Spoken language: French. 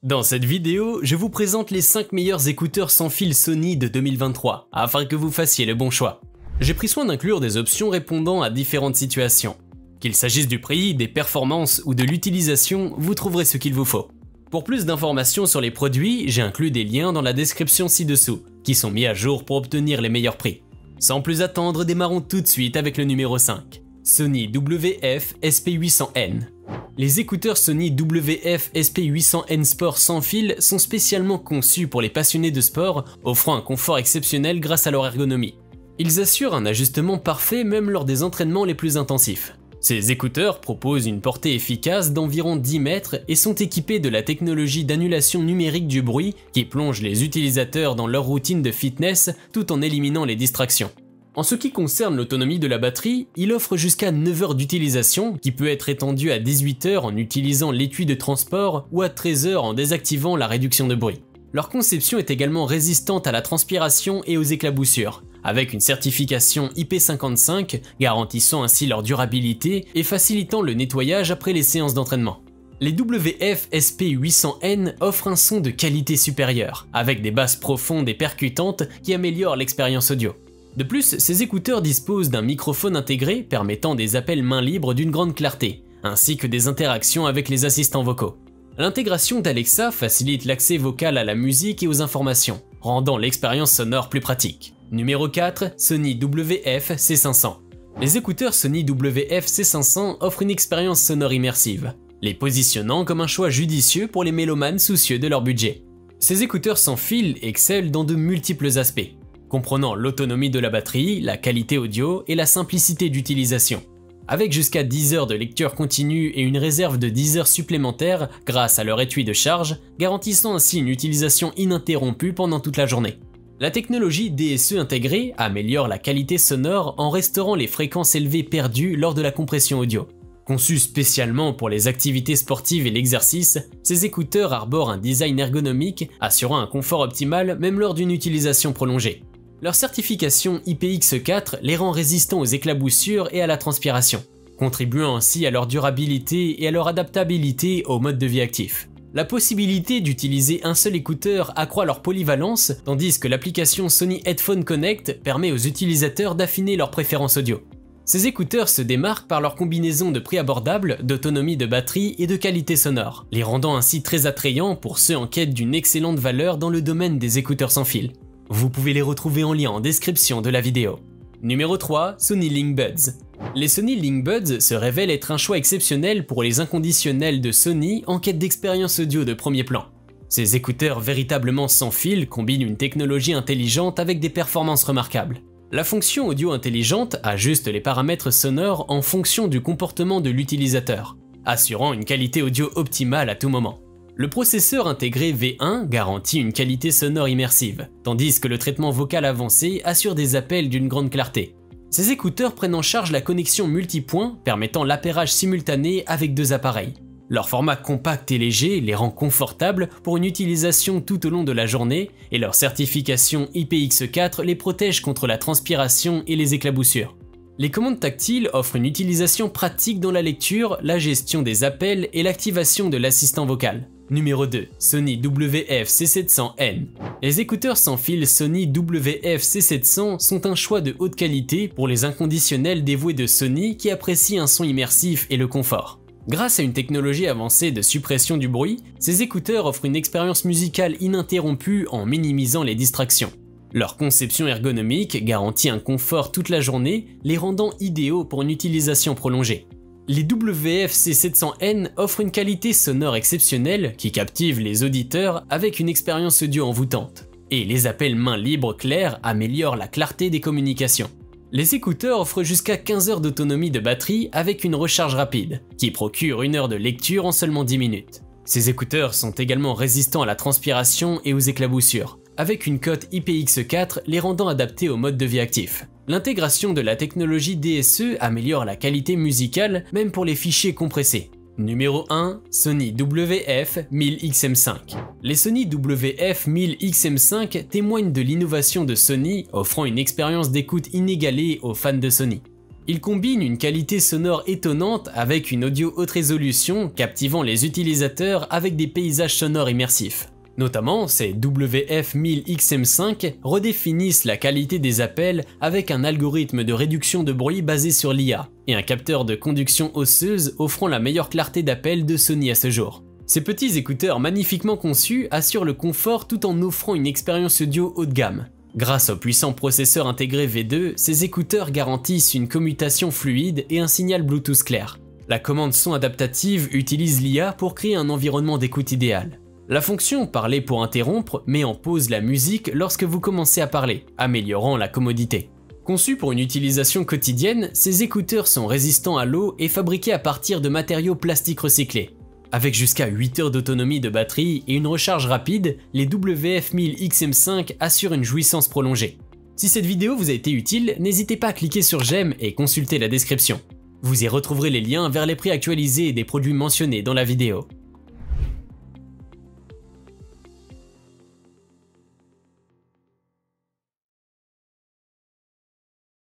Dans cette vidéo, je vous présente les 5 meilleurs écouteurs sans fil Sony de 2023, afin que vous fassiez le bon choix. J'ai pris soin d'inclure des options répondant à différentes situations. Qu'il s'agisse du prix, des performances ou de l'utilisation, vous trouverez ce qu'il vous faut. Pour plus d'informations sur les produits, j'ai inclus des liens dans la description ci-dessous, qui sont mis à jour pour obtenir les meilleurs prix. Sans plus attendre, démarrons tout de suite avec le numéro 5. Sony WF-SP800N. Les écouteurs Sony WF-SP800N Sport sans fil sont spécialement conçus pour les passionnés de sport, offrant un confort exceptionnel grâce à leur ergonomie. Ils assurent un ajustement parfait même lors des entraînements les plus intensifs. Ces écouteurs proposent une portée efficace d'environ 10 mètres et sont équipés de la technologie d'annulation numérique du bruit qui plonge les utilisateurs dans leur routine de fitness tout en éliminant les distractions. En ce qui concerne l'autonomie de la batterie, il offre jusqu'à 9 heures d'utilisation qui peut être étendue à 18 heures en utilisant l'étui de transport ou à 13 heures en désactivant la réduction de bruit. Leur conception est également résistante à la transpiration et aux éclaboussures, avec une certification IP55 garantissant ainsi leur durabilité et facilitant le nettoyage après les séances d'entraînement. Les WF-SP800N offrent un son de qualité supérieure, avec des basses profondes et percutantes qui améliorent l'expérience audio. De plus, ces écouteurs disposent d'un microphone intégré permettant des appels main libre d'une grande clarté, ainsi que des interactions avec les assistants vocaux. L'intégration d'Alexa facilite l'accès vocal à la musique et aux informations, rendant l'expérience sonore plus pratique. Numéro 4, Sony WF-C500. Les écouteurs Sony WF-C500 offrent une expérience sonore immersive, les positionnant comme un choix judicieux pour les mélomanes soucieux de leur budget. Ces écouteurs sans fil excellent dans de multiples aspects, comprenant l'autonomie de la batterie, la qualité audio et la simplicité d'utilisation. Avec jusqu'à 10 heures de lecture continue et une réserve de 10 heures supplémentaires grâce à leur étui de charge, garantissant ainsi une utilisation ininterrompue pendant toute la journée. La technologie DSE intégrée améliore la qualité sonore en restaurant les fréquences élevées perdues lors de la compression audio. Conçus spécialement pour les activités sportives et l'exercice, ces écouteurs arborent un design ergonomique assurant un confort optimal même lors d'une utilisation prolongée. Leur certification IPX4 les rend résistants aux éclaboussures et à la transpiration, contribuant ainsi à leur durabilité et à leur adaptabilité au mode de vie actif. La possibilité d'utiliser un seul écouteur accroît leur polyvalence, tandis que l'application Sony Headphone Connect permet aux utilisateurs d'affiner leurs préférences audio. Ces écouteurs se démarquent par leur combinaison de prix abordable, d'autonomie de batterie et de qualité sonore, les rendant ainsi très attrayants pour ceux en quête d'une excellente valeur dans le domaine des écouteurs sans fil. Vous pouvez les retrouver en lien en description de la vidéo. Numéro 3, Sony Link Buds. Les Sony Link Buds se révèlent être un choix exceptionnel pour les inconditionnels de Sony en quête d'expérience audio de premier plan. Ces écouteurs véritablement sans fil combinent une technologie intelligente avec des performances remarquables. La fonction audio intelligente ajuste les paramètres sonores en fonction du comportement de l'utilisateur, assurant une qualité audio optimale à tout moment. Le processeur intégré V1 garantit une qualité sonore immersive, tandis que le traitement vocal avancé assure des appels d'une grande clarté. Ces écouteurs prennent en charge la connexion multipoint permettant l'appairage simultané avec 2 appareils. Leur format compact et léger les rend confortables pour une utilisation tout au long de la journée et leur certification IPX4 les protège contre la transpiration et les éclaboussures. Les commandes tactiles offrent une utilisation pratique dans la lecture, la gestion des appels et l'activation de l'assistant vocal. Numéro 2, Sony WF-C700N. Les écouteurs sans fil Sony WF-C700 sont un choix de haute qualité pour les inconditionnels dévoués de Sony qui apprécient un son immersif et le confort. Grâce à une technologie avancée de suppression du bruit, ces écouteurs offrent une expérience musicale ininterrompue en minimisant les distractions. Leur conception ergonomique garantit un confort toute la journée, les rendant idéaux pour une utilisation prolongée. Les WF-C700N offrent une qualité sonore exceptionnelle qui captive les auditeurs avec une expérience audio envoûtante. Et les appels main libre clairs améliorent la clarté des communications. Les écouteurs offrent jusqu'à 15 heures d'autonomie de batterie avec une recharge rapide, qui procure 1 heure de lecture en seulement 10 minutes. Ces écouteurs sont également résistants à la transpiration et aux éclaboussures, avec une cote IPX4 les rendant adaptés au mode de vie actif. L'intégration de la technologie DSE améliore la qualité musicale même pour les fichiers compressés. Numéro 1, Sony WF-1000XM5. Les Sony WF-1000XM5 témoignent de l'innovation de Sony, offrant une expérience d'écoute inégalée aux fans de Sony. Ils combinent une qualité sonore étonnante avec une audio haute résolution captivant les utilisateurs avec des paysages sonores immersifs. Notamment, ces WF-1000XM5 redéfinissent la qualité des appels avec un algorithme de réduction de bruit basé sur l'IA et un capteur de conduction osseuse offrant la meilleure clarté d'appel de Sony à ce jour. Ces petits écouteurs magnifiquement conçus assurent le confort tout en offrant une expérience audio haut de gamme. Grâce au puissant processeur intégré V2, ces écouteurs garantissent une commutation fluide et un signal Bluetooth clair. La commande son adaptative utilise l'IA pour créer un environnement d'écoute idéal. La fonction parler pour interrompre met en pause la musique lorsque vous commencez à parler, améliorant la commodité. Conçus pour une utilisation quotidienne, ces écouteurs sont résistants à l'eau et fabriqués à partir de matériaux plastiques recyclés. Avec jusqu'à 8 heures d'autonomie de batterie et une recharge rapide, les WF-1000XM5 assurent une jouissance prolongée. Si cette vidéo vous a été utile, n'hésitez pas à cliquer sur j'aime et consulter la description. Vous y retrouverez les liens vers les prix actualisés des produits mentionnés dans la vidéo.